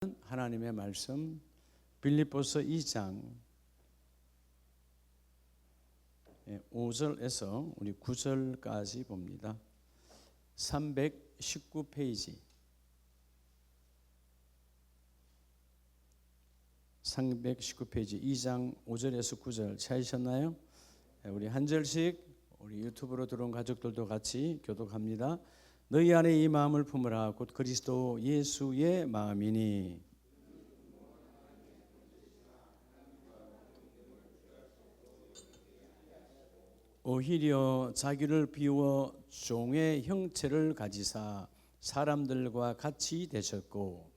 하나님의 말씀 빌립보서 2장 5절에서 우리 9절까지 봅니다. 319페이지 2장 5절에서 9절 찾으셨나요? 우리 한 절씩 우리 유튜브로 들어온 가족들도 같이 교독합니다. 너희 안에 이 마음을 품으라. 곧 그리스도 예수의 마음이니 오히려 자기를 비워 종의 형체를 가지사 사람들과 같이 되셨고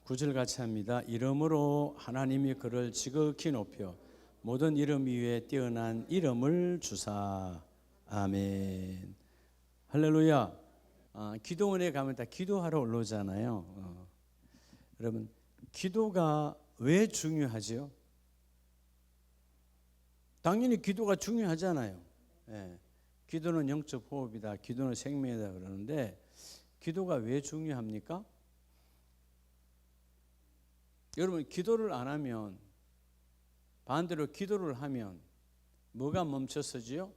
구절 같이 합니다. 이름으로 하나님이 그를 지극히 높여 모든 이름 위에 뛰어난 이름을 주사. 아멘. 할렐루야. 기도원에 가면 다 기도하러 올라오잖아요. 여러분, 기도가 왜 중요하죠? 당연히 기도가 중요하잖아요. 기도는 영적 호흡이다, 기도는 생명이다 그러는데 기도가 왜 중요합니까? 여러분, 기도를 안 하면, 반대로 기도를 하면 뭐가 멈췄어지요?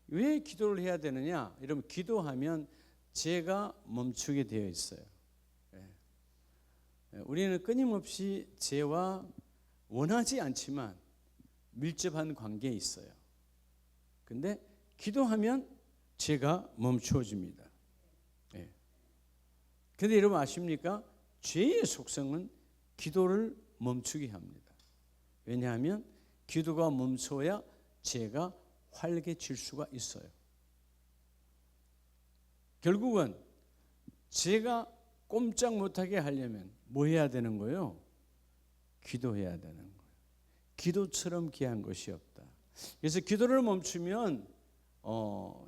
왜 기도를 해야 되느냐? 여러분, 기도하면 죄가 멈추게 되어 있어요. 우리는 끊임없이 죄와 원하지 않지만 밀접한 관계에 있어요. 근데 기도하면 죄가 멈추어집니다. 근데 여러분 아십니까? 죄의 속성은 기도를 멈추게 합니다. 왜냐하면 기도가 멈춰야 죄가 활개칠 수가 있어요. 결국은 죄가 꼼짝 못하게 하려면 뭐 해야 되는 거예요? 기도해야 되는 거예요. 기도처럼 귀한 것이 없다. 그래서 기도를 멈추면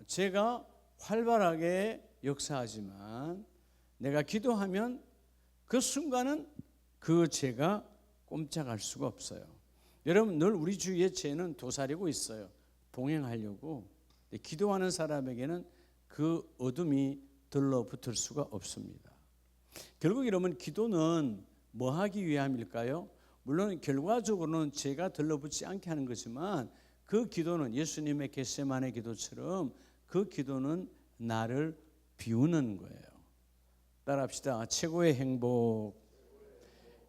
죄가 활발하게 역사하지만 내가 기도하면 그 순간은 그 죄가 꼼짝할 수가 없어요. 여러분, 늘 우리 주위에 죄는 도사리고 있어요. 동행하려고. 기도하는 사람에게는 그 어둠이 들러붙을 수가 없습니다. 결국 이러면 기도는 뭐 하기 위함일까요? 물론 결과적으로는 죄가 들러붙지 않게 하는 거지만 그 기도는 예수님의 겟세마네 기도처럼 그 기도는 나를 비우는 거예요. 따라합시다. 최고의 행복.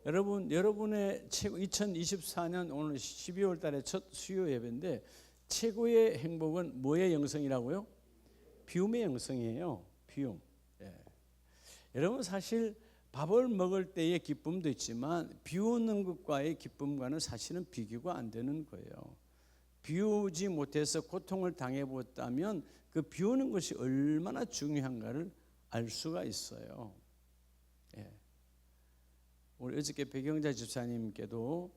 여러분, 여러분의 최고 2024년 오늘 12월 달에 첫 수요 예배인데 최고의 행복은 뭐의 영성이라고요? 비움의 영성이에요. 비움. 여러분, 사실 밥을 먹을 때의 기쁨도 있지만 비우는 것과의 기쁨과는 사실은 비교가 안 되는 거예요. 비우지 못해서 고통을 당해보았다면 그 비우는 것이 얼마나 중요한가를 알 수가 있어요. 우리 어저께 백영자 집사님께도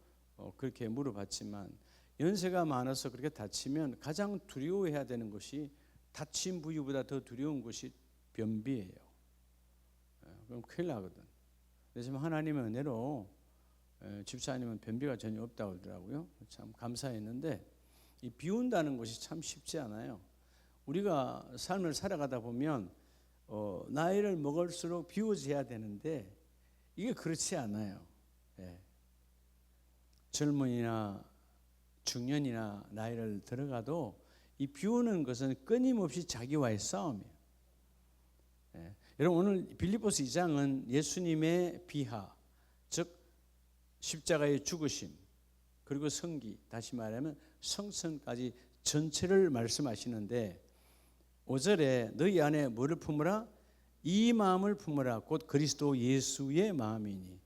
그렇게 물어봤지만 연세가 많아서 그렇게 다치면 가장 두려워해야 되는 것이 다친 부위보다 더 두려운 것이 변비예요. 그럼 큰일 나거든. 그래서 하나님의 은혜로 집사님은 변비가 전혀 없다고 그러더라고요. 참 감사했는데 이 비운다는 것이 참 쉽지 않아요. 우리가 삶을 살아가다 보면 나이를 먹을수록 비워져야 되는데 이게 그렇지 않아요. 젊은이나 중년이나 나이를 들어가도 이 비우는 것은 끊임없이 자기와의 싸움이에요. 여러분, 오늘 빌립보서 2장은 예수님의 비하, 즉 십자가의 죽으심, 그리고 성기, 다시 말하면 성천까지 전체를 말씀하시는데 5절에 너희 안에 뭐를 품으라? 이 마음을 품으라. 곧 그리스도 예수의 마음이니.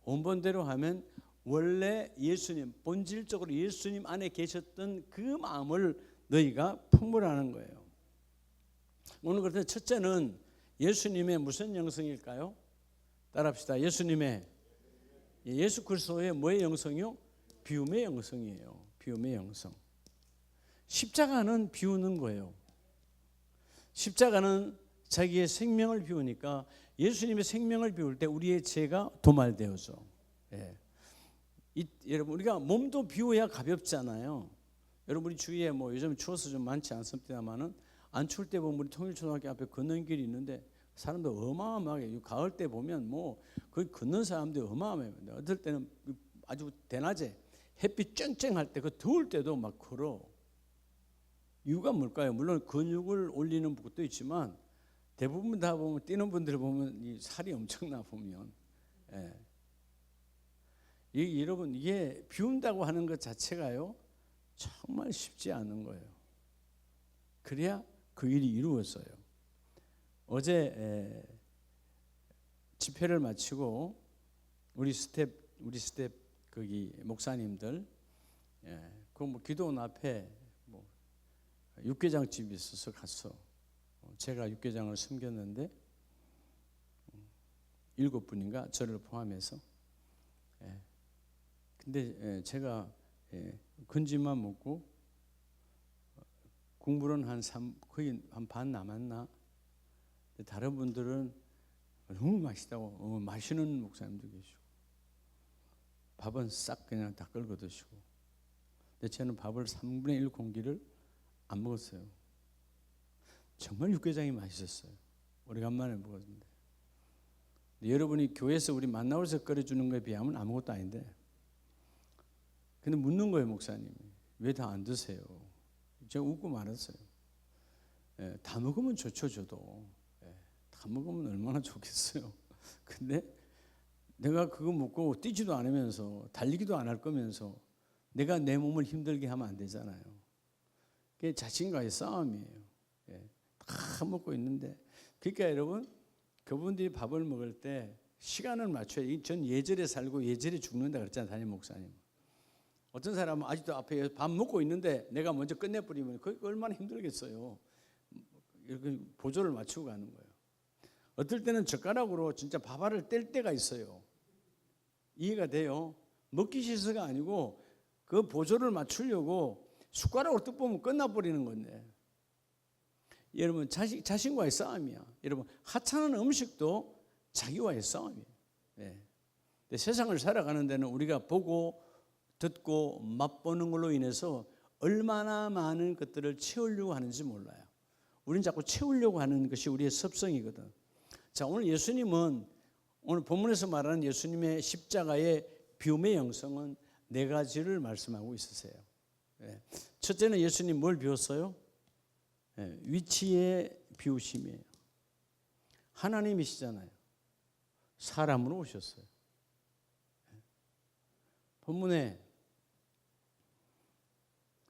원본대로 하면 원래 예수님, 본질적으로 예수님 안에 계셨던 그 마음을 너희가 품으라는 거예요. 오늘 그런데 첫째는 예수님의 무슨 영성일까요? 따라합시다. 예수 그리스도의 뭐의 영성이요? 비움의 영성이에요. 비움의 영성. 십자가는 비우는 거예요. 십자가는 자기의 생명을 비우니까 예수님의 생명을 비울 때 우리의 죄가 도말되어져. 여러분, 우리가 몸도 비워야 가볍잖아요. 여러분이 주위에 뭐 요즘 추워서 좀 많지 않습니다만은 안 추울 때 보면 우리 통일초등학교 앞에 걷는 길이 있는데 사람들 어마어마하게 가을 때 보면 뭐 거기 걷는 사람들이 어마어마해요. 어떨 때는 아주 대낮에 햇빛 쨍쨍할 때 그 더울 때도 막 걸어. 이유가 뭘까요? 물론 근육을 올리는 것도 있지만 대부분 다 보면 뛰는 분들 보면 이 살이 엄청나 보면. 예. 여러분 이게 비운다고 하는 것 자체가요 정말 쉽지 않은 거예요. 그래야 그 일이 이루어져요. 어제 집회를 마치고 우리 스텝 거기 목사님들 그 뭐 기도원 앞에 뭐 육개장 집이 있어서 갔어. 제가 육개장을 숨겼는데 7분인가 저를 포함해서. 근데 제가 건지만 먹고 국물은 거의 한 반 남았나? 다른 분들은 너무 맛있다고 마시는 목사님도 계시고 밥은 싹 그냥 다 끌고 드시고. 근데 저는 밥을 3분의 1 공기를 안 먹었어요. 정말 육개장이 맛있었어요. 오래간만에 먹었는데. 여러분이 교회에서 우리 만나서 끓여주는 거에 비하면 아무것도 아닌데. 근데 묻는 거예요, 목사님이. 왜 다 안 드세요? 제가 웃고 말았어요. 다 먹으면 좋죠, 저도. 다 먹으면 얼마나 좋겠어요. 근데 내가 그거 먹고 뛰지도 않으면서 달리기도 안 할 거면서 내가 내 몸을 힘들게 하면 안 되잖아요. 그게 자신과의 싸움이에요. 다 먹고 있는데. 그러니까 여러분, 그분들이 밥을 먹을 때 시간을 맞춰야. 전 예절에 살고 예절에 죽는다 그랬잖아요, 담임 목사님. 어떤 사람은 아직도 앞에 밥 먹고 있는데 내가 먼저 끝내버리면 그게 얼마나 힘들겠어요. 이렇게 보조를 맞추고 가는 거예요. 어떨 때는 젓가락으로 진짜 밥알을 뗄 때가 있어요. 이해가 돼요? 먹기 싫어서가 아니고 그 보조를 맞추려고 숟가락으로 뜯 보면 끝나버리는 건데. 여러분 자신과의 싸움이야. 여러분 하찮은 음식도 자기와의 싸움이에요. 근데 세상을 살아가는 데는 우리가 보고 듣고 맛보는 걸로 인해서 얼마나 많은 것들을 채우려고 하는지 몰라요. 우리는 자꾸 채우려고 하는 것이 우리의 습성이거든. 자, 오늘 예수님은 오늘 본문에서 말하는 예수님의 십자가의 비움의 영성은 4가지를 말씀하고 있으세요. 첫째는 예수님 뭘 비웠어요? 위치의 비우심이에요. 하나님이시잖아요. 사람으로 오셨어요. 본문에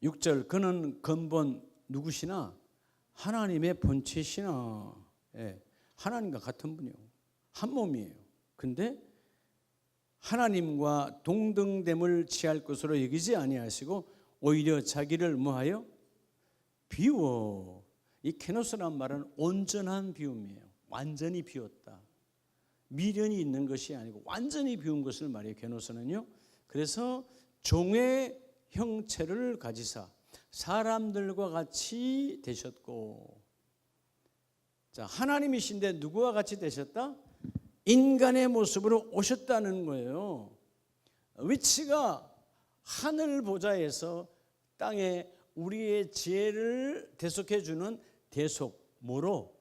6절 그는 근본 누구시나 하나님의 본체시나. 하나님과 같은 분이요. 한 몸이에요. 근데 하나님과 동등됨을 취할 것으로 여기지 아니하시고 오히려 자기를 뭐하여? 비워. 이 케노스란 말은 온전한 비움이에요. 완전히 비웠다. 미련이 있는 것이 아니고 완전히 비운 것을 말해요. 케노스는요. 그래서 종의 형체를 가지사 사람들과 같이 되셨고. 자, 하나님이신데 누구와 같이 되셨다? 인간의 모습으로 오셨다는 거예요. 위치가 하늘 보좌에서 땅에 우리의 죄를 대속해 주는 대속, 뭐로?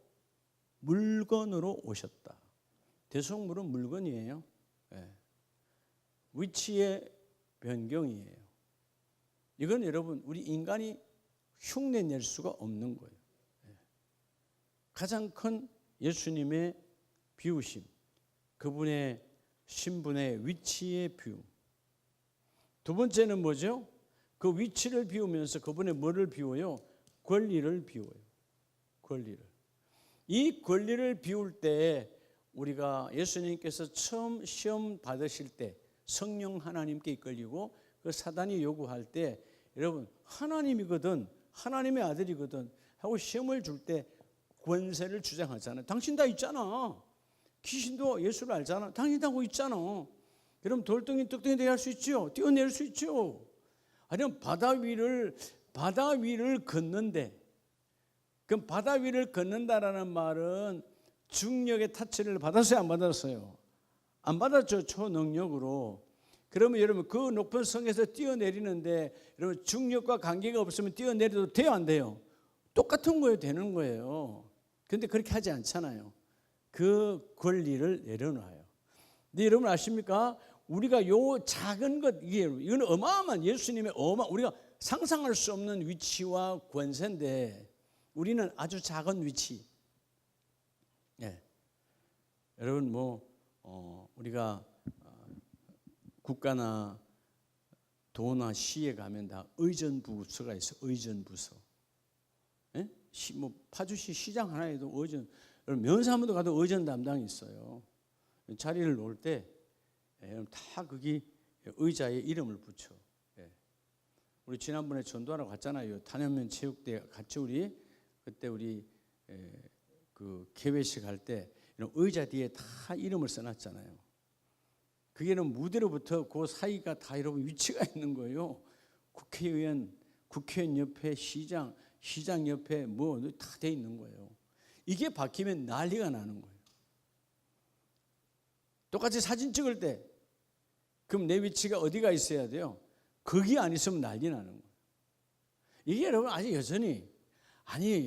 물건으로 오셨다. 대속물은 물건이에요. 위치의 변경이에요. 이건 여러분 우리 인간이 흉내낼 수가 없는 거예요. 가장 큰 예수님의 비우심, 그분의 신분의 위치의 비움. 두 번째는 뭐죠? 그 위치를 비우면서 그분의 뭐를 비워요? 권리를 비워요. 권리를. 이 권리를 비울 때 우리가 예수님께서 처음 시험 받으실 때 성령 하나님께 이끌리고 그 사단이 요구할 때 여러분 하나님이거든, 하나님의 아들이거든 하고 시험을 줄 때 권세를 주장하잖아요. 당신 다 있잖아. 귀신도 예수를 알잖아. 당신 다 하고 있잖아. 그럼 돌덩이 떡덩이 되게 할 수 있죠. 뛰어낼 수 있죠. 아니면 바다 위를 걷는데, 그럼 바다 위를 걷는다라는 말은 중력의 타치를 받았어요, 안 받았어요? 안 받았죠. 초능력으로. 그러면 여러분 그 높은 성에서 뛰어내리는데 여러분 중력과 관계가 없으면 뛰어내려도 돼요, 안 돼요? 똑같은 거예요, 되는 거예요. 그런데 그렇게 하지 않잖아요. 그 권리를 내려놔요. 근데 여러분 아십니까? 우리가 요 작은 것, 이건 어마어마한 예수님의 우리가 상상할 수 없는 위치와 권세인데 우리는 아주 작은 위치. 예. 여러분 우리가 국가나 도나 시에 가면 다 의전부서가 있어. 의전부서. 예? 파주시 시장 하나에도 의전. 면사무소 가도 의전 담당이 있어요. 자리를 놓을 때 다 거기 의자에 이름을 붙여. 예. 우리 지난번에 전도하러 갔잖아요. 단연면 체육대 같이 그때 우리 그 개회식 할 때 의자 뒤에 다 이름을 써놨잖아요. 그게는 무대로부터 그 사이가 다 여러분 위치가 있는 거예요. 국회의원 옆에 시장 옆에 다 돼 있는 거예요. 이게 바뀌면 난리가 나는 거예요. 똑같이 사진 찍을 때 그럼 내 위치가 어디가 있어야 돼요? 거기 안 있으면 난리 나는 거예요. 이게 여러분 아직 여전히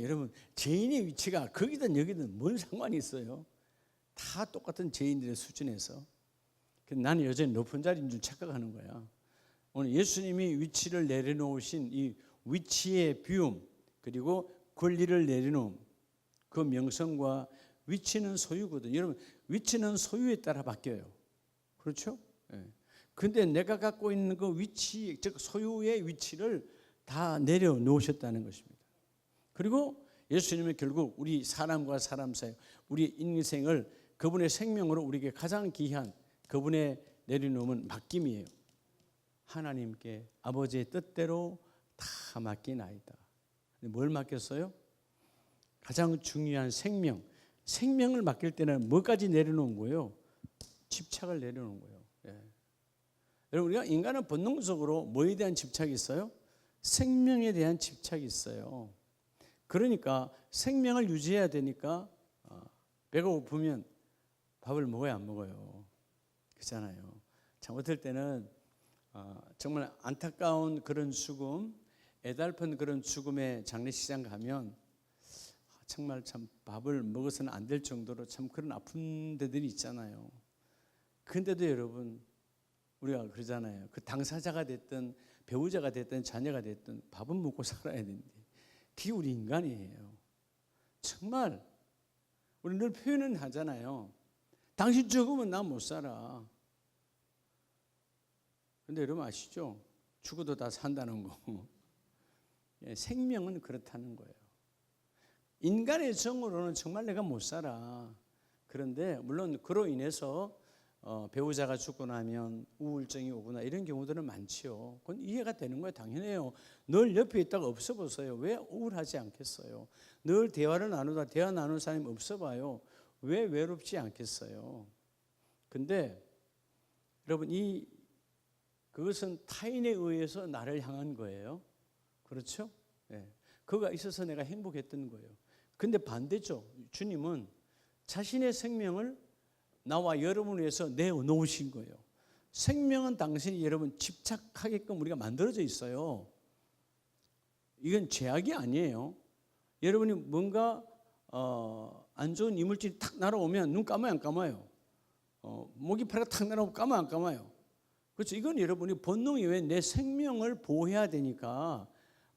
여러분 죄인의 위치가 거기든 여기든 뭔 상관이 있어요? 다 똑같은 죄인들의 수준에서. 나는 여전히 높은 자리인 줄 착각하는 거야. 오늘 예수님이 위치를 내려놓으신 이 위치의 비움 그리고 권리를 내려놓음 그 명성과 위치는 소유거든요. 여러분 위치는 소유에 따라 바뀌어요. 그렇죠? 그런데 내가 갖고 있는 그 위치 즉 소유의 위치를 다 내려놓으셨다는 것입니다. 그리고 예수님은 결국 우리 사람과 사람 사이 우리 인생을 그분의 생명으로 우리에게 가장 귀한 그분의 내려놓으면 맡김이에요. 하나님께 아버지의 뜻대로 다 맡기나이다. 뭘 맡겼어요? 가장 중요한 생명을 맡길 때는 뭐까지 내려놓은 거예요? 집착을 내려놓은 거예요. 예. 여러분 우리가 인간은 본능적으로 뭐에 대한 집착이 있어요? 생명에 대한 집착이 있어요. 그러니까 생명을 유지해야 되니까 배가 고프면 밥을 먹어야 안 먹어요. 그렇잖아요. 잘못할 때는 정말 안타까운 그런 죽음, 애달픈 그런 죽음의 장례식장 가면 정말 참 밥을 먹어서는 안 될 정도로 참 그런 아픈 데들이 있잖아요. 그런데도 여러분 우리가 그러잖아요. 그 당사자가 됐든 배우자가 됐든 자녀가 됐든 밥은 먹고 살아야 되는데 그게 우리 인간이에요. 정말 우리 늘 표현은 하잖아요. 당신 죽으면 나 못 살아. 근데 여러분 아시죠? 죽어도 다 산다는 거. 생명은 그렇다는 거예요. 인간의 정으로는 정말 내가 못 살아. 그런데 물론 그로 인해서 배우자가 죽고 나면 우울증이 오거나 이런 경우들은 많지요. 그건 이해가 되는 거예요. 당연해요. 늘 옆에 있다가 없어 보세요. 왜 우울하지 않겠어요? 늘 대화를 나누다 대화 나누는 사람이 없어 봐요. 왜 외롭지 않겠어요? 근데 여러분 그것은 타인에 의해서 나를 향한 거예요. 그렇죠? 네. 그거가 있어서 내가 행복했던 거예요. 근데 반대죠. 주님은 자신의 생명을 나와 여러분을 위해서 내놓으신 거예요. 생명은 당신이 여러분 집착하게끔 우리가 만들어져 있어요. 이건 죄악이 아니에요. 여러분이 뭔가 안 좋은 이물질이 탁 날아오면 눈 감아요, 안 감아요? 모기파리가 탁 날아오면 감아요, 안 감아요? 그렇죠. 이건 여러분이 본능이 왜 내 생명을 보호해야 되니까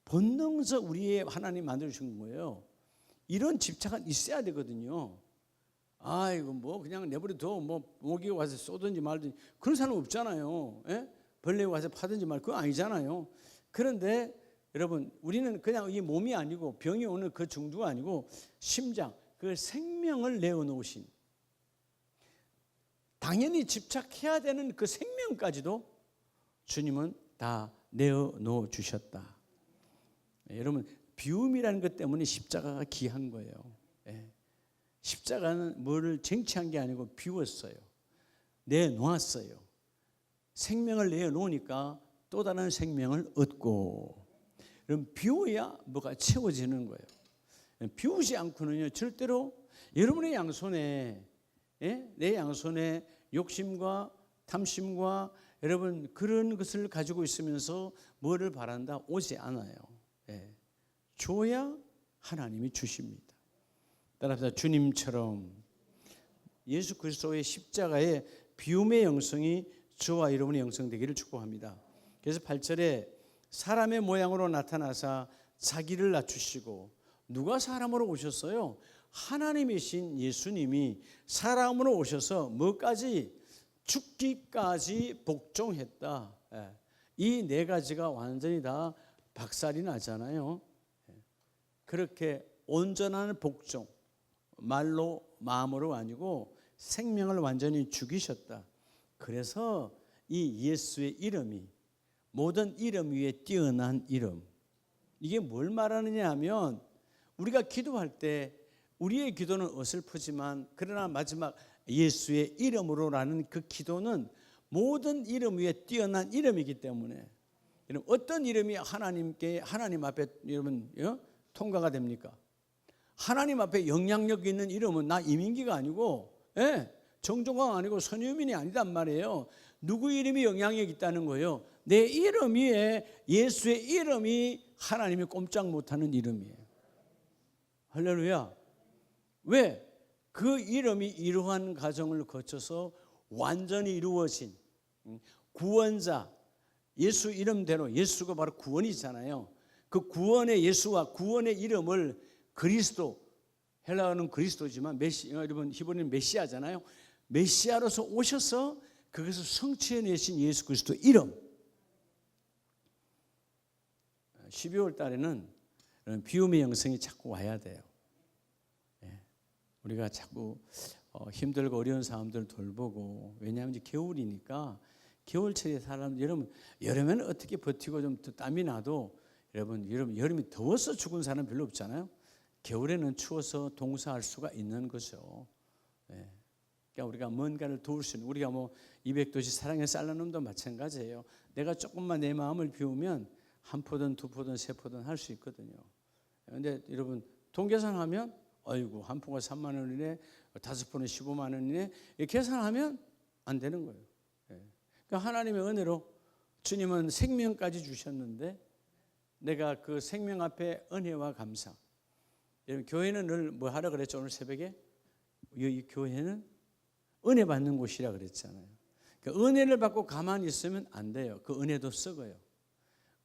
본능적 우리의 하나님 만들어주신 거예요. 이런 집착은 있어야 되거든요. 이거 그냥 내버려둬 모기가 와서 쏘든지 말든지 그런 사람 없잖아요. 예? 벌레가 와서 파든지 말 그거 아니잖아요. 그런데 여러분 우리는 그냥 이 몸이 아니고 병이 오는 그 정도가 아니고 심장 그 생명을 내어놓으신 당연히 집착해야 되는 그 생명까지도 주님은 다 내어놓아 주셨다. 여러분 비움이라는 것 때문에 십자가가 귀한 거예요. 십자가는 뭐를 쟁취한 게 아니고 비웠어요. 내놓았어요. 생명을 내어놓으니까 또 다른 생명을 얻고 그럼 비워야 뭐가 채워지는 거예요. 비우지 않고는요 절대로 여러분의 양손에 내 양손에 욕심과 탐심과 여러분 그런 것을 가지고 있으면서 뭐를 바란다? 오지 않아요. 예. 줘야 하나님이 주십니다. 따라서 주님처럼 예수 그리스도의 십자가의 비움의 영성이 저와 여러분의 영성 되기를 축복합니다. 그래서 8절에 사람의 모양으로 나타나사 자기를 낮추시고, 누가 사람으로 오셨어요? 하나님이신 예수님이 사람으로 오셔서 뭐까지? 죽기까지 복종했다. 이 네 가지가 완전히 다 박살이 나잖아요. 그렇게 온전한 복종, 말로 마음으로 아니고 생명을 완전히 죽이셨다. 그래서 이 예수의 이름이 모든 이름 위에 뛰어난 이름. 이게 뭘 말하느냐 하면, 우리가 기도할 때 우리의 기도는 어설프지만 그러나 마지막 예수의 이름으로라는 그 기도는 모든 이름 위에 뛰어난 이름이기 때문에, 여러분 어떤 이름이 하나님 앞에 여러분 통과가 됩니까? 하나님 앞에 영향력 있는 이름은 나 이민기가 아니고 정종광 아니고 선유민이 아니단 말이에요. 누구 이름이 영향력 있다는 거예요? 내 이름 위에 예수의 이름이 하나님이 꼼짝 못하는 이름이에요. 할렐루야. 왜? 그 이름이 이러한 과정을 거쳐서 완전히 이루어진 구원자, 예수 이름대로, 예수가 바로 구원이잖아요. 그 구원의 예수와 구원의 이름을 그리스도, 헬라어는 그리스도지만 여러분 히브리는 메시아잖아요. 메시아로서 오셔서 그것을 성취해내신 예수 그리스도 이름. 12월 달에는 비움의 영성이 자꾸 와야 돼요. 우리가 자꾸 힘들고 어려운 사람들 돌보고, 왜냐하면 이제 겨울이니까 겨울철에 사람, 여러분 여름에는 어떻게 버티고 좀 땀이 나도 여러분 여름이 더워서 죽은 사람 별로 없잖아요. 겨울에는 추워서 동사할 수가 있는 거죠. 그러니까 우리가 뭔가를 도울 수 있는, 우리가 뭐 200도시 사랑의 쌀나눔도 마찬가지예요. 내가 조금만 내 마음을 비우면 한 포든 두 포든 세 포든 할 수 있거든요. 그런데 여러분 통계산하면 아이고 한 포가 3만 원이네, 다섯 포는 15만 원이네, 계산하면 안 되는 거예요. 그러니까 하나님의 은혜로 주님은 생명까지 주셨는데, 내가 그 생명 앞에 은혜와 감사. 여러분 교회는 늘 뭐 하라 그랬죠? 오늘 새벽에 이 교회는 은혜 받는 곳이라 그랬잖아요. 그러니까 은혜를 받고 가만히 있으면 안 돼요. 그 은혜도 썩어요.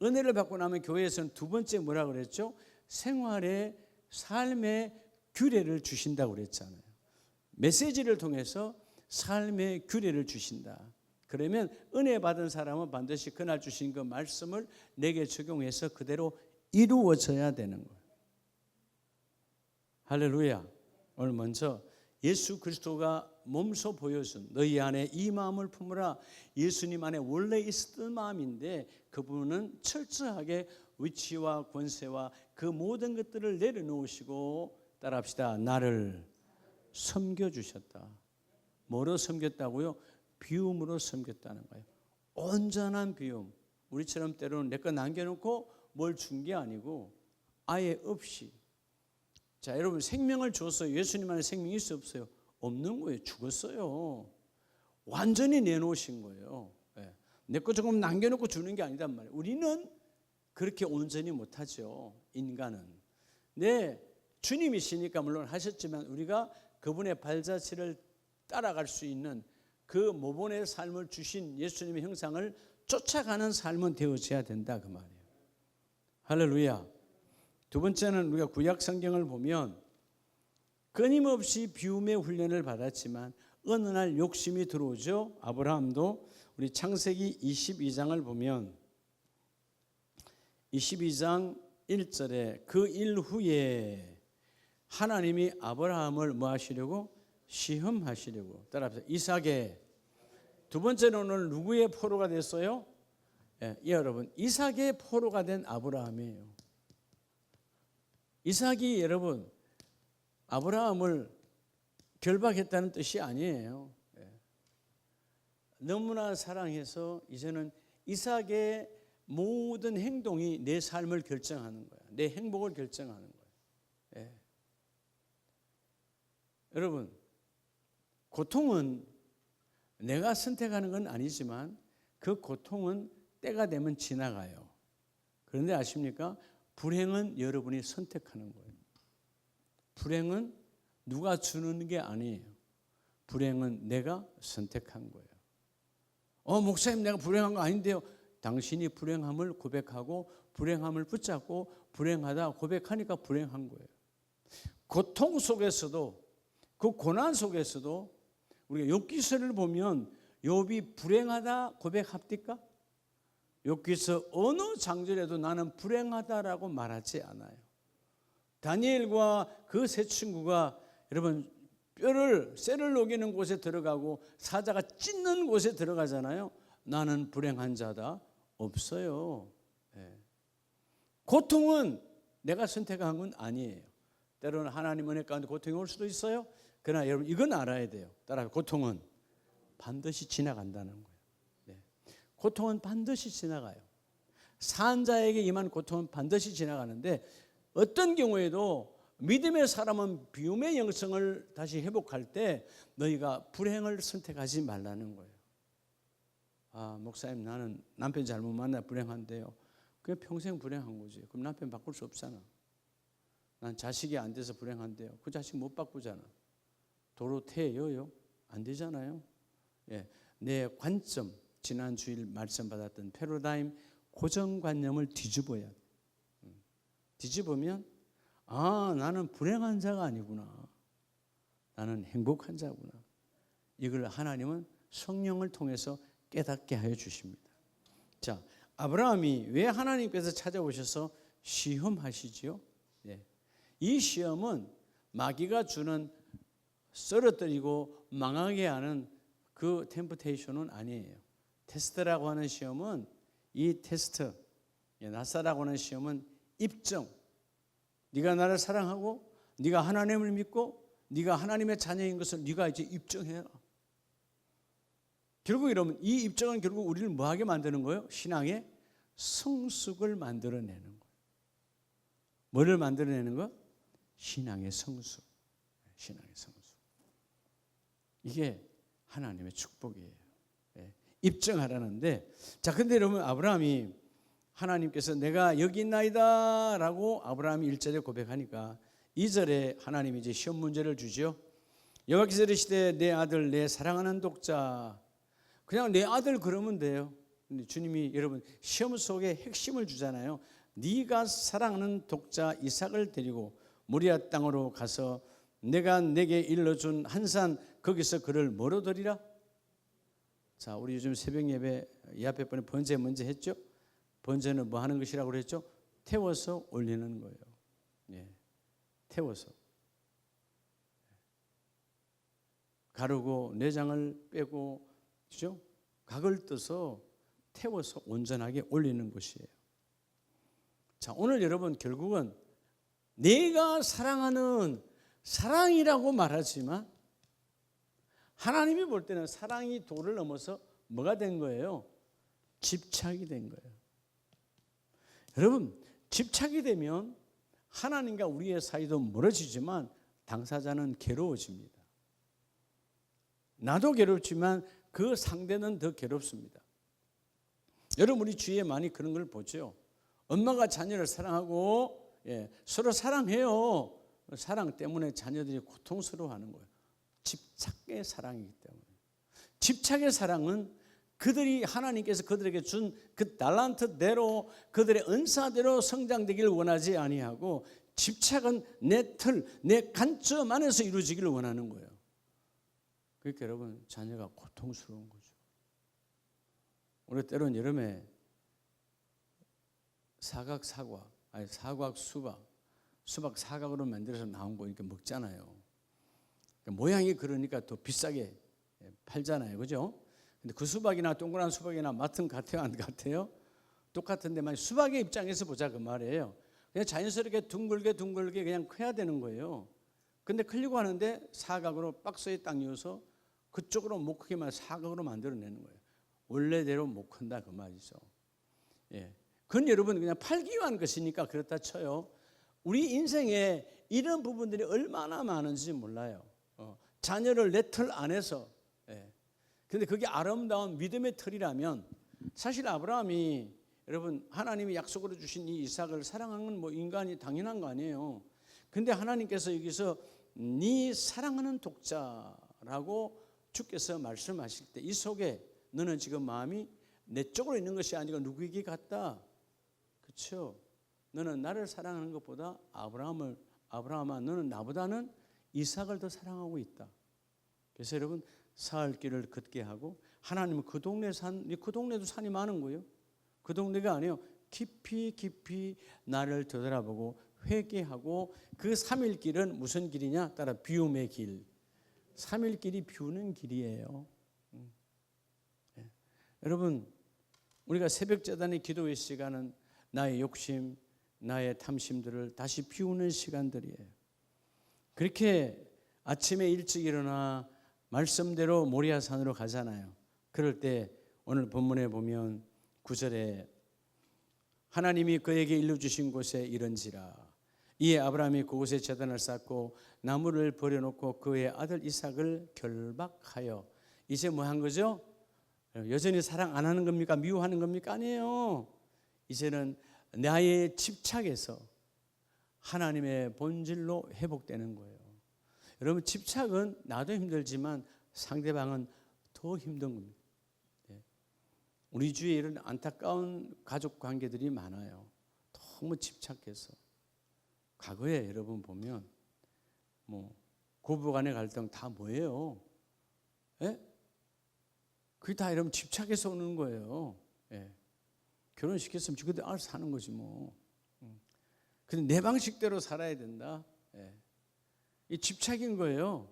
은혜를 받고 나면 교회에서는 두 번째 뭐라 그랬죠? 생활의 삶의 규례를 주신다고 그랬잖아요. 메시지를 통해서 삶의 규례를 주신다. 그러면 은혜 받은 사람은 반드시 그날 주신 그 말씀을 내게 적용해서 그대로 이루어져야 되는 거예요. 할렐루야. 오늘 먼저 예수 그리스도가 몸소 보여준 너희 안에 이 마음을 품으라. 예수님 안에 원래 있었던 마음인데 그분은 철저하게 위치와 권세와 그 모든 것들을 내려놓으시고, 따라합시다. 나를 섬겨주셨다. 뭐로 섬겼다고요? 비움으로 섬겼다는 거예요. 온전한 비움. 우리처럼 때로는 내 거 남겨놓고 뭘 준 게 아니고 아예 없이. 자, 여러분 생명을 줬어요. 예수님 안에 생명이 있어요, 없어요? 없는 거예요. 죽었어요. 완전히 내놓으신 거예요. 내 거 조금 남겨놓고 주는 게 아니단 말이에요. 우리는 그렇게 온전히 못하죠. 인간은. 네, 주님이시니까 물론 하셨지만 우리가 그분의 발자취를 따라갈 수 있는 그 모본의 삶을 주신 예수님의 형상을 쫓아가는 삶은 되어져야 된다 그 말이에요. 할렐루야. 두 번째는 우리가 구약 성경을 보면 끊임없이 비움의 훈련을 받았지만 어느 날 욕심이 들어오죠. 아브라함도 우리 창세기 22장을 보면 22장 1절에 그 일 후에 하나님이 아브라함을 뭐 하시려고? 시험하시려고. 따라합시다. 이삭의, 두 번째는 오늘 누구의 포로가 됐어요? 여러분 이삭의 포로가 된 아브라함이에요. 이삭이 여러분 아브라함을 결박했다는 뜻이 아니에요. 너무나 사랑해서 이제는 이삭의 모든 행동이 내 삶을 결정하는 거야. 내 행복을 결정하는 거야. 여러분 고통은 내가 선택하는 건 아니지만 그 고통은 때가 되면 지나가요. 그런데 아십니까? 불행은 여러분이 선택하는 거예요. 불행은 누가 주는 게 아니에요. 불행은 내가 선택한 거예요. 목사님 내가 불행한 거 아닌데요. 당신이 불행함을 고백하고 불행함을 붙잡고 불행하다 고백하니까 불행한 거예요. 고통 속에서도 그 고난 속에서도 우리가 욥기서를 보면 욥이 불행하다 고백합니까? 욥기서 어느 장절에도 나는 불행하다라고 말하지 않아요. 다니엘과 그 세 친구가 여러분 쇠를 녹이는 곳에 들어가고 사자가 찢는 곳에 들어가잖아요. 나는 불행한 자다 없어요. 고통은 내가 선택한 건 아니에요. 때로는 하나님 은혜 가운데 고통이 올 수도 있어요. 그러나 여러분 이건 알아야 돼요. 따라 고통은 반드시 지나간다는 거예요. 고통은 반드시 지나가요. 산 자에게 임한 고통은 반드시 지나가는데 어떤 경우에도 믿음의 사람은 비움의 영성을 다시 회복할 때 너희가 불행을 선택하지 말라는 거예요. 목사님 나는 남편 잘못 만나 불행한데요. 그게 평생 불행한 거지. 그럼 남편 바꿀 수 없잖아. 난 자식이 안 돼서 불행한데요. 그 자식 못 바꾸잖아. 도로 태여요? 안 되잖아요. 내 관점, 지난 주일 말씀 받았던 패러다임 고정관념을 뒤집어야 돼. 뒤집으면 나는 불행한 자가 아니구나. 나는 행복한 자구나. 이걸 하나님은 성령을 통해서 깨닫게 하여 주십니다. 자, 아브라함이 왜 하나님께서 찾아오셔서 시험하시지요? 이 시험은 마귀가 주는 쓰러뜨리고 망하게 하는 그 템프테이션은 아니에요. 테스트라고 하는 시험은 이 테스트, 나사라고 하는 시험은 입증. 네가 나를 사랑하고 네가 하나님을 믿고 네가 하나님의 자녀인 것을 네가 이제 입증해라. 결국 이러면 이 입증은 결국 우리를 뭐하게 만드는 거예요? 신앙의 성숙을 만들어내는 거예요. 뭐를 만들어내는 거? 신앙의 성숙. 신앙의 성숙. 이게 하나님의 축복이에요. 입증하라는데, 자, 근데 여러분 아브라함이 하나님께서 내가 여기 있나이다 라고 아브라함이 1절에 고백하니까 2절에 하나님이 이제 시험 문제를 주죠. 여호와께서 이르시되 내 아들 내 사랑하는 독자. 그냥 내 아들 그러면 돼요. 근데 주님이 여러분 시험 속에 핵심을 주잖아요. 네가 사랑하는 독자 이삭을 데리고 모리아 땅으로 가서 내가 내게 일러준 한 산 거기서 그를 뭐로 드리라? 자, 우리 요즘 새벽 예배 이 앞에 번에 번제 먼저 했죠. 번제는 뭐 하는 것이라고 그랬죠? 태워서 올리는 거예요. 태워서 가르고 내장을 빼고, 그죠? 각을 떠서 태워서 온전하게 올리는 것이에요. 자, 오늘 여러분 결국은 내가 사랑하는 사랑이라고 말하지만 하나님이 볼 때는 사랑이 도를 넘어서 뭐가 된 거예요? 집착이 된 거예요. 여러분, 집착이 되면 하나님과 우리의 사이도 멀어지지만 당사자는 괴로워집니다. 나도 괴롭지만 그 상대는 더 괴롭습니다. 여러분, 우리 주위에 많이 그런 걸 보죠. 엄마가 자녀를 사랑하고 서로 사랑해요. 사랑 때문에 자녀들이 고통스러워하는 거예요. 집착의 사랑이기 때문에. 집착의 사랑은 그들이 하나님께서 그들에게 준 그 달란트대로 그들의 은사대로 성장되기를 원하지 아니하고, 집착은 내 틀, 내 관점 안에서 이루어지기를 원하는 거예요. 그러니까 여러분 자녀가 고통스러운 거죠. 우리 때로는 여름에 사각 사과, 아니 사각 수박, 수박 사각으로 만들어서 나온 거 이렇게 먹잖아요. 그러니까 모양이 그러니까 더 비싸게 팔잖아요, 그죠? 근데 그 수박이나 동그란 수박이나 맛은 같아요, 안 같아요? 똑같은데 만약 수박의 입장에서 보자 그 말이에요. 그냥 자연스럽게 둥글게 그냥 커야 되는 거예요. 근데 크려고 하는데 사각으로 박스에 딱 넣어서 그쪽으로 못 크게만 사각으로 만들어내는 거예요. 원래대로 못 큰다 그 말이죠. 그건 여러분 그냥 팔기 위한 것이니까 그렇다 쳐요. 우리 인생에 이런 부분들이 얼마나 많은지 몰라요. 자녀를 내 틀 안에서. 근데 그게 아름다운 믿음의 틀이라면 사실 아브라함이 여러분 하나님이 약속으로 주신 이 이삭을 사랑하는 건 뭐 인간이 당연한 거 아니에요. 근데 하나님께서 여기서 네 사랑하는 독자라고 주께서 말씀하실 때 이 속에 너는 지금 마음이 내 쪽으로 있는 것이 아니고 누구에게 갔다. 그렇죠? 너는 나를 사랑하는 것보다 아브라함아 너는 나보다는 이삭을 더 사랑하고 있다. 그래서 여러분 사흘 길을 걷게 하고 하나님은 그 동네도 산이 많은 거예요. 그 동네가 아니에요. 깊이 나를 되돌아보고 회개하고 그 3일 길은 무슨 길이냐? 따라 비움의 길. 3일 길이 비우는 길이에요. 네. 여러분 우리가 새벽 제단의 기도의 시간은 나의 욕심, 나의 탐심들을 다시 비우는 시간들이에요. 그렇게 아침에 일찍 일어나 말씀대로 모리아산으로 가잖아요. 그럴 때 오늘 본문에 보면 9절에 하나님이 그에게 일러주신 곳에 이른지라 이에 아브라함이 그곳에 제단을 쌓고 나무를 버려놓고 그의 아들 이삭을 결박하여 이제 뭐 한 거죠? 여전히 사랑 안 하는 겁니까? 미워하는 겁니까? 아니에요. 이제는 나의 집착에서 하나님의 본질로 회복되는 거예요. 여러분 집착은 나도 힘들지만 상대방은 더 힘든 겁니다. 우리 주위에 이런 안타까운 가족 관계들이 많아요. 너무 집착해서. 과거에 여러분 보면 뭐 고부간의 갈등 다 뭐예요? 예? 그게 다 여러분 집착해서 오는 거예요. 예. 결혼시켰으면 지그들 알아서 사는 거지 뭐. 근데 내 방식대로 살아야 된다. 예. 이 집착인 거예요.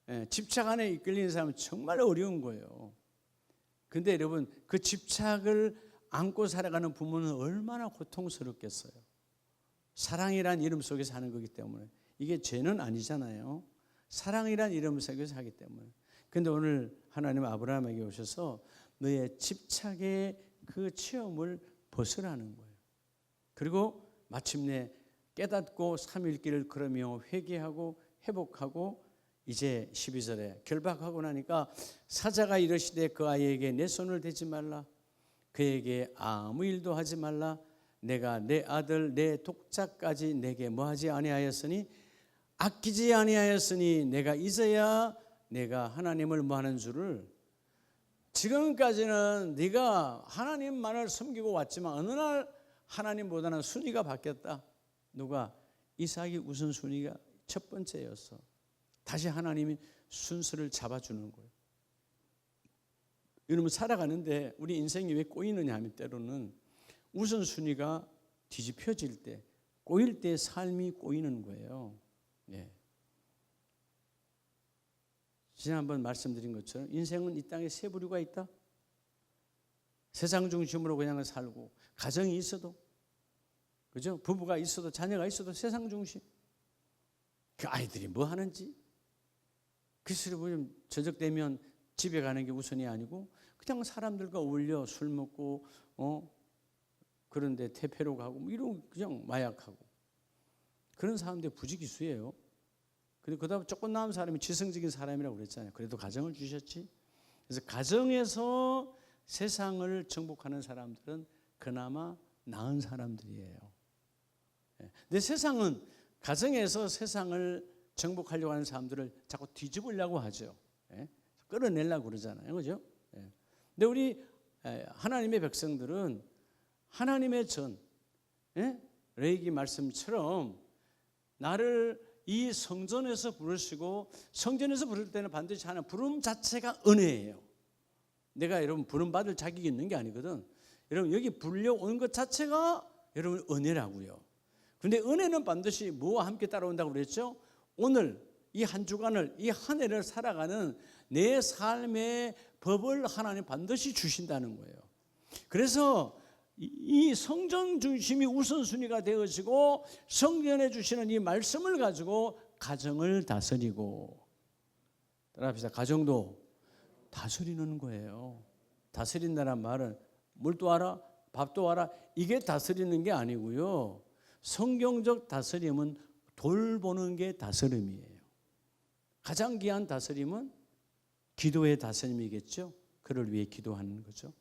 예. 집착 안에 이끌리는 사람은 정말 어려운 거예요. 근데 여러분 그 집착을 안고 살아가는 부모는 얼마나 고통스럽겠어요. 사랑이란 이름 속에 사는 거기 때문에 이게 죄는 아니잖아요. 사랑이란 이름 속에 사기 때문에. 근데 오늘 하나님 아브라함에게 오셔서 너의 집착의 그 체험을 벗으라는 거예요. 그리고 마침내 깨닫고 3일 길을 걸으며 회개하고 회복하고 이제 12절에 결박하고 나니까 사자가 이르시되 그 아이에게 내 손을 대지 말라 그에게 아무 일도 하지 말라 내가 내 아들 내 독자까지 내게 뭐하지 아니하였으니 아끼지 아니하였으니 내가 이제야 내가 하나님을 뭐하는 줄을 지금까지는 네가 하나님만을 섬기고 왔지만 어느 날 하나님보다는 순위가 바뀌었다. 누가? 이삭이 우선순위가 첫 번째였어. 다시 하나님이 순서를 잡아주는 거예요. 여러분 살아가는데 우리 인생이 왜 꼬이느냐 하면 때로는 우선순위가 뒤집혀질 때 꼬일 때 삶이 꼬이는 거예요. 예. 지난번 말씀드린 것처럼 인생은 이 땅에 세 부류가 있다. 세상 중심으로 그냥 살고 가정이 있어도 그죠? 부부가 있어도 자녀가 있어도 세상 중심. 그 아이들이 뭐 하는지 글쎄요 좀 저녁되면 집에 가는 게 우선이 아니고 그냥 사람들과 어울려 술 먹고 그런데 태페로 가고 뭐 이러고 그냥 마약하고 그런 사람들 부지기수예요. 근데 그다음 조금 남은 사람이 지성적인 사람이라고 그랬잖아요. 그래도 가정을 주셨지. 그래서 가정에서 세상을 정복하는 사람들은 그나마 나은 사람들이에요. 근데 세상은 가정에서 세상을 정복하려고 하는 사람들을 자꾸 뒤집으려고 하죠. 끌어내려고 그러잖아요. 그죠? 근데 우리 하나님의 백성들은 하나님의 전, 레이기 말씀처럼 나를 이 성전에서 부르시고 성전에서 부를 때는 반드시 하는 부름 자체가 은혜예요. 내가 여러분 부름 받을 자격이 있는 게 아니거든. 여러분 여기 불려온 것 자체가 여러분 은혜라고요. 근데 은혜는 반드시 뭐와 함께 따라온다고 그랬죠? 오늘 이 한 주간을 이 한 해를 살아가는 내 삶의 법을 하나님 반드시 주신다는 거예요. 그래서 이 성전 중심이 우선순위가 되어지고 성전에 주시는 이 말씀을 가지고 가정을 다스리고 따라합시다. 가정도 다스리는 거예요. 다스린다는 말은 물도 알아 밥도 알아 이게 다스리는 게 아니고요. 성경적 다스림은 돌보는 게 다스림이에요. 가장 귀한 다스림은 기도의 다스림이겠죠. 그를 위해 기도하는 거죠.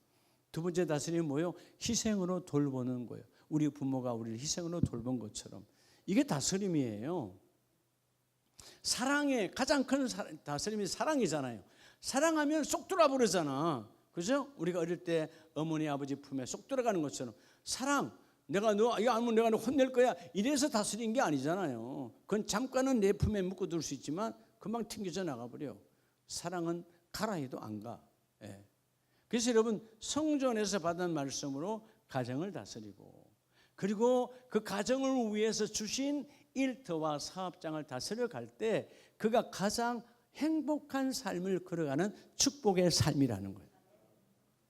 두 번째 다스림이 뭐예요? 희생으로 돌보는 거예요. 우리 부모가 우리를 희생으로 돌본 것처럼. 이게 다스림이에요. 사랑의 가장 큰 다스림이 사랑이잖아요. 사랑하면 쏙 들어와 버리잖아. 그죠? 우리가 어릴 때 어머니 아버지 품에 쏙 들어가는 것처럼 사랑, 내가 너 이거 안 하면 내가 너 혼낼 거야, 이래서 다스린 게 아니잖아요. 그건 잠깐은 내 품에 묶어둘 수 있지만 금방 튕겨져 나가버려. 사랑은 가라 해도 안 가. 예. 그래서 여러분, 성전에서 받은 말씀으로 가정을 다스리고, 그리고 그 가정을 위해서 주신 일터와 사업장을 다스려 갈 때 그가 가장 행복한 삶을 걸어가는 축복의 삶이라는 거예요.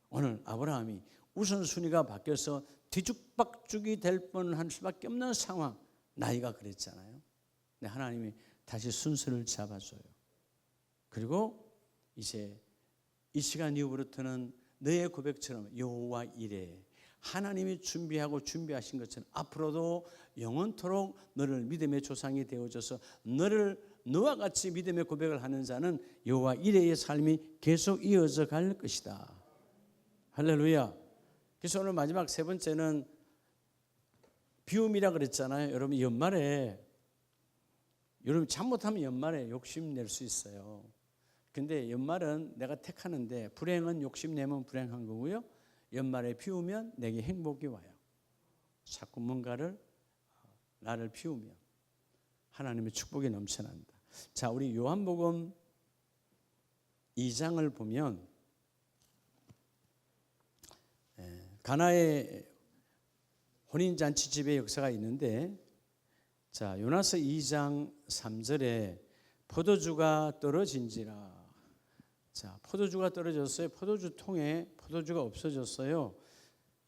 오늘 아브라함이 우선순위가 바뀌어서 뒤죽박죽이 될 뻔한 수밖에 없는 상황, 나이가 그랬잖아요. 근데 하나님이 다시 순서를 잡아줘요. 그리고 이제 이 시간 이후부터는 너의 고백처럼 여호와 이레, 하나님이 준비하고 준비하신 것처럼 앞으로도 영원토록 너를 믿음의 조상이 되어줘서 너와 같이 믿음의 고백을 하는 자는 여호와 이레의 삶이 계속 이어져 갈 것이다. 할렐루야. 그래서 오늘 마지막 세 번째는 비움이라 그랬잖아요. 여러분, 연말에 여러분 잘못하면 연말에 욕심낼 수 있어요. 근데 연말은 내가 택하는데, 불행은 욕심내면 불행한 거고요, 연말에 비우면 내게 행복이 와요. 자꾸 뭔가를 나를 비우면 하나님의 축복이 넘쳐난다. 자, 우리 요한복음 2장을 보면 가나의 혼인잔치집의 역사가 있는데, 자, 요나서 2장 3절에 포도주가 떨어진지라. 자, 포도주가 떨어졌어요. 포도주 통에 포도주가 없어졌어요.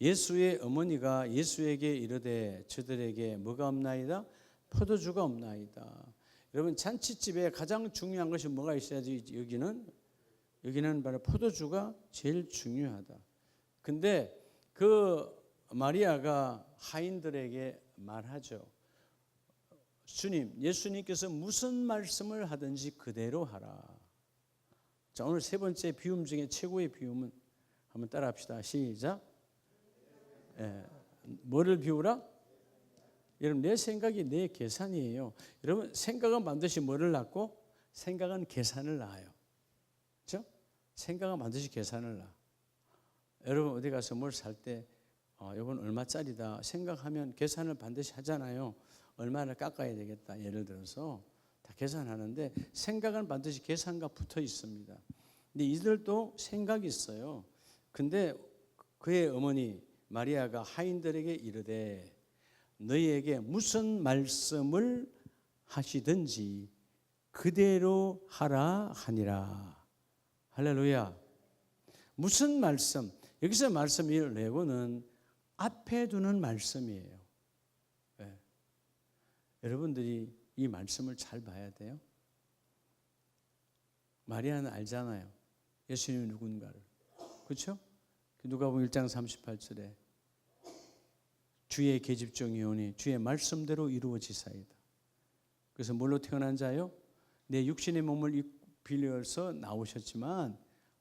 예수의 어머니가 예수에게 이르되 저들에게 뭐가 없나이다? 포도주가 없나이다. 여러분, 잔치집에 가장 중요한 것이 뭐가 있어야지? 여기는 바로 포도주가 제일 중요하다. 근데 그 마리아가 하인들에게 말하죠. 주님, 예수님께서 무슨 말씀을 하든지 그대로 하라. 자, 오늘 세 번째 비움 중에 최고의 비움은 한번 따라 합시다. 시작. 뭐를 비우라? 여러분, 내 생각이 내 계산이에요. 여러분, 생각은 반드시 뭐를 낳고? 생각은 계산을 낳아요. 그렇죠? 생각은 반드시 계산을 낳아. 여러분, 어디 가서 뭘 살 때 이건 얼마짜리다 생각하면 계산을 반드시 하잖아요. 얼마를 깎아야 되겠다, 예를 들어서 다 계산하는데, 생각은 반드시 계산과 붙어 있습니다. 근데 이들도 생각이 있어요. 근데 그의 어머니 마리아가 하인들에게 이르되 너희에게 무슨 말씀을 하시든지 그대로 하라 하니라. 할렐루야. 무슨 말씀? 여기서 말씀이 레고는 앞에 두는 말씀이에요. 네. 여러분들이 이 말씀을 잘 봐야 돼요. 마리아는 알잖아요. 예수님이 누군가를. 그렇죠? 누가복음 1장 38절에 주의 계집종이 오니 주의 말씀대로 이루어지사이다. 그래서 뭘로 태어난 자요? 내 육신의 몸을 빌려서 나오셨지만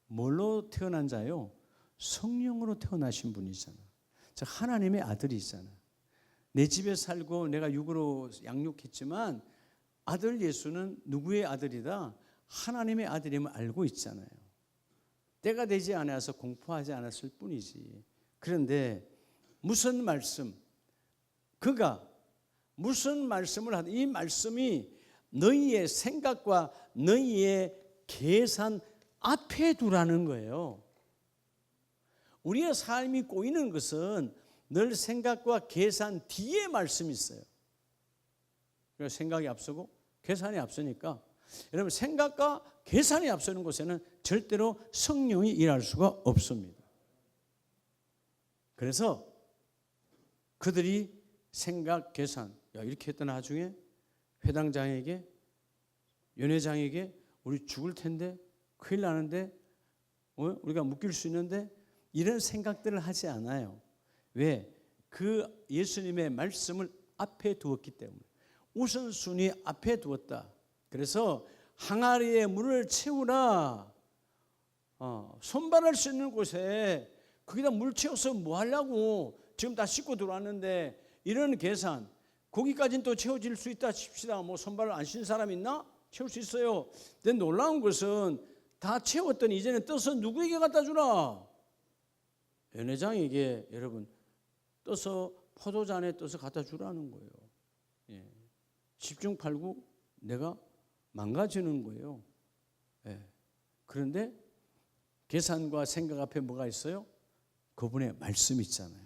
뭘로 태어난 자요? 성령으로 태어나신 분이잖아. 즉 하나님의 아들이잖아. 내 집에 살고 내가 육으로 양육했지만 아들 예수는 누구의 아들이다? 하나님의 아들임을 알고 있잖아요. 때가 되지 않아서 공포하지 않았을 뿐이지. 그런데 무슨 말씀, 그가 무슨 말씀을 하든 이 말씀이 너희의 생각과 너희의 계산 앞에 두라는 거예요. 우리의 삶이 꼬이는 것은 늘 생각과 계산 뒤에 말씀이 있어요. 그러니까 생각이 앞서고 계산이 앞서니까, 여러분, 생각과 계산이 앞서는 곳에는 절대로 성령이 일할 수가 없습니다. 그래서 그들이 생각, 계산, 이렇게 했던 나중에 회당장에게, 연회장에게 우리 죽을 텐데, 큰일 나는데, 우리가 묶일 수 있는데, 이런 생각들을 하지 않아요. 왜? 그 예수님의 말씀을 앞에 두었기 때문에. 우선순위 앞에 두었다. 그래서 항아리에 물을 채우라. 손발할 수 있는 곳에 거기다 물 채워서 뭐 하려고, 지금 다 씻고 들어왔는데. 이런 계산, 거기까지는 또 채워질 수 있다 칩시다. 뭐 손발을 안 씻는 사람 있나? 채울 수 있어요. 근데 놀라운 것은 다 채웠더니 이제는 떠서 누구에게 갖다 주라? 연회장에게 여러분 떠서 포도잔에 떠서 갖다 주라는 거예요. 예. 10중 8구 내가 망가지는 거예요. 예. 그런데 계산과 생각 앞에 뭐가 있어요? 그분의 말씀이 있잖아요.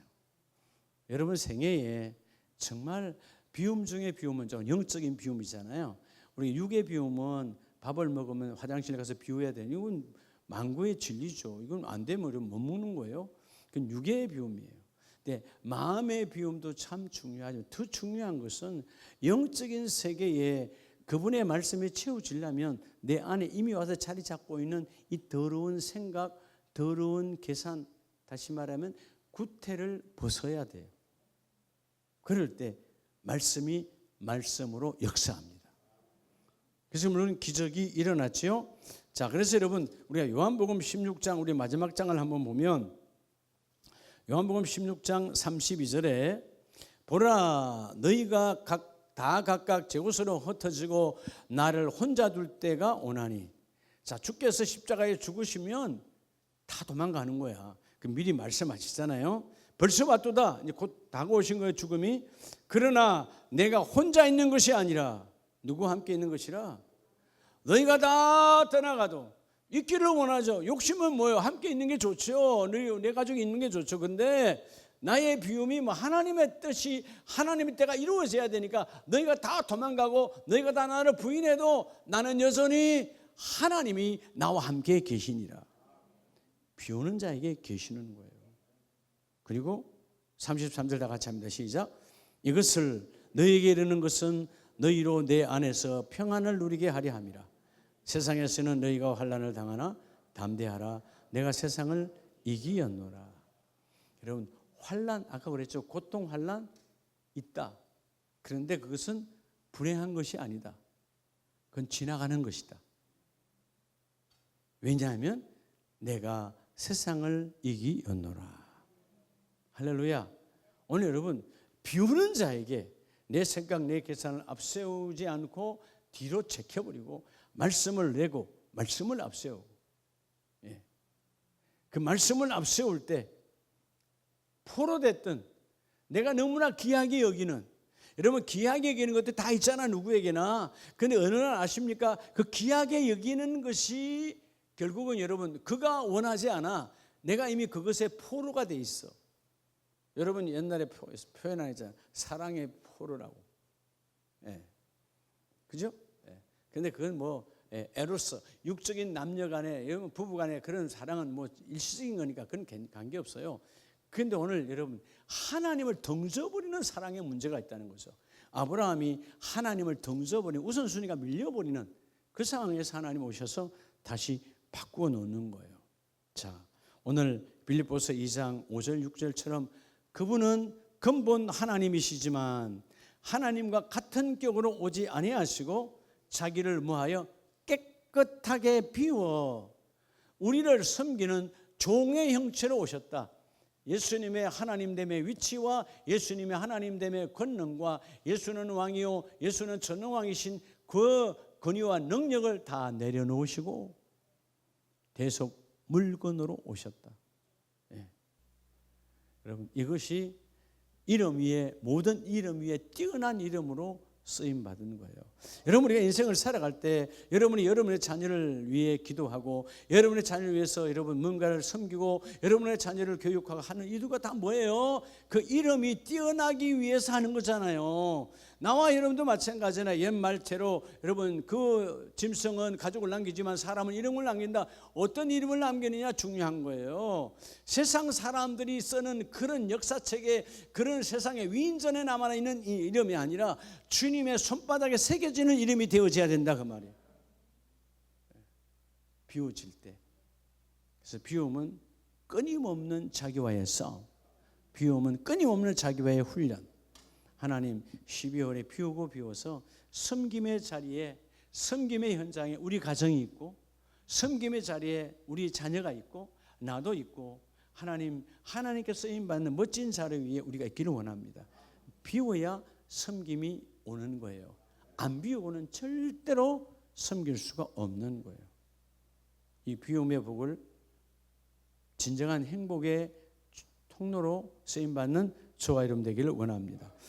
여러분 생애에 정말 비움 중에 비움은 좀 영적인 비움이잖아요. 우리 육의 비움은 밥을 먹으면 화장실 가서 비워야 되는, 이건 만구의 진리죠. 이건 안 되면 못 먹는 거예요. 그건 육의 비움이에요. 근데 마음의 비움도 참 중요하죠. 더 중요한 것은 영적인 세계에 그분의 말씀이 채워지려면 내 안에 이미 와서 자리 잡고 있는 이 더러운 생각, 더러운 계산, 다시 말하면 구태를 벗어야 돼요. 그럴 때 말씀이 말씀으로 역사합니다. 그래서 물론 기적이 일어났지요. 자, 그래서 여러분 우리가 요한복음 16장 우리 마지막 장을 한번 보면 요한복음 16장 32절에 보라 너희가 다 각각 제 곳으로 흩어지고 나를 혼자 둘 때가 오나니. 자, 주께서 십자가에 죽으시면 다 도망가는 거야. 그 미리 말씀하시잖아요. 벌써 왔도다. 이제 곧 다가오신 거예요, 죽음이. 그러나 내가 혼자 있는 것이 아니라 누구와 함께 있는 것이라. 너희가 다 떠나가도 있기를 원하죠. 욕심은 뭐예요? 함께 있는 게 좋죠. 내 가족이 있는 게 좋죠. 근데 나의 비움이 뭐 하나님의 뜻이, 하나님의 때가 이루어져야 되니까 너희가 다 도망가고 너희가 다 나를 부인해도 나는 여전히 하나님이 나와 함께 계시니라. 비오는 자에게 계시는 거예요. 그리고 33절 다 같이 합니다. 시작. 이것을 너희에게 이르는 것은 너희로 내 안에서 평안을 누리게 하려 함이라. 세상에서는 너희가 환난을 당하나 담대하라. 내가 세상을 이기었노라. 여러분 환난, 아까 그랬죠. 고통 환난 있다. 그런데 그것은 불행한 것이 아니다. 그건 지나가는 것이다. 왜냐하면 내가 세상을 이기었노라. 할렐루야. 오늘 여러분 비우는 자에게 내 생각 내 계산을 앞세우지 않고 뒤로 제껴버리고 말씀을 내고 말씀을 앞세우고, 예. 그 말씀을 앞세울 때 포로됐든 내가 너무나 귀하게 여기는, 여러분 귀하게 여기는 것도 다 있잖아 누구에게나. 그런데 어느 날 아십니까? 그 귀하게 여기는 것이 결국은 여러분 그가 원하지 않아. 내가 이미 그것에 포로가 돼 있어. 여러분 옛날에 표현하잖아요. 사랑의 포로라고. 예. 그죠? 예. 근데 그건 뭐 에로서 육적인 남녀 간에 부부 간에 그런 사랑은 뭐 일시적인 거니까 그건 관계없어요. 그런데 오늘 여러분 하나님을 덩져버리는 사랑의 문제가 있다는 거죠. 아브라함이 하나님을 덩져버리는, 우선순위가 밀려버리는 그 상황에서 하나님 오셔서 다시 바꾸어 놓는 거예요. 자, 오늘 빌립보서 2장 5절 6절처럼 그분은 근본 하나님이시지만 하나님과 같은 격으로 오지 아니하시고 자기를 뭐하여 깨끗하게 비워 우리를 섬기는 종의 형체로 오셨다. 예수님의 하나님됨의 위치와 예수님의 하나님됨의 권능과 예수는 왕이요 예수는 전능왕이신 그 권위와 능력을 다 내려놓으시고 대속 물건으로 오셨다. 예. 여러분 이것이 이름 위에, 모든 이름 위에 뛰어난 이름으로 쓰임 받은 거예요. 여러분 우리가 인생을 살아갈 때 여러분이 여러분의 자녀를 위해 기도하고 여러분의 자녀를 위해서 여러분 뭔가를 섬기고 여러분의 자녀를 교육하고 하는 이유가 다 뭐예요? 그 이름이 뛰어나기 위해서 하는 거잖아요. 나와 여러분도 마찬가지나 옛말처로 여러분 그 짐승은 가족을 남기지만 사람은 이름을 남긴다. 어떤 이름을 남기느냐 중요한 거예요. 세상 사람들이 쓰는 그런 역사책에 그런 세상의 위인전에 남아 있는 이 이름이 아니라 주님의 손바닥에 새겨지는 이름이 되어져야 된다 그 말이에요. 비워질 때. 그래서 비움은 끊임없는 자기와의 싸움, 비움은 끊임없는 자기와의 훈련. 하나님 12월에 비우고 비워서 섬김의 자리에, 섬김의 현장에 우리 가정이 있고 섬김의 자리에 우리 자녀가 있고 나도 있고 하나님께 쓰임 받는 멋진 자리 위에 우리가 있기를 원합니다. 비워야 섬김이 오는 거예요. 안 비우고는 절대로 섬길 수가 없는 거예요. 이 비움의 복을 진정한 행복의 통로로 쓰임 받는 저와 여러분 되기를 원합니다.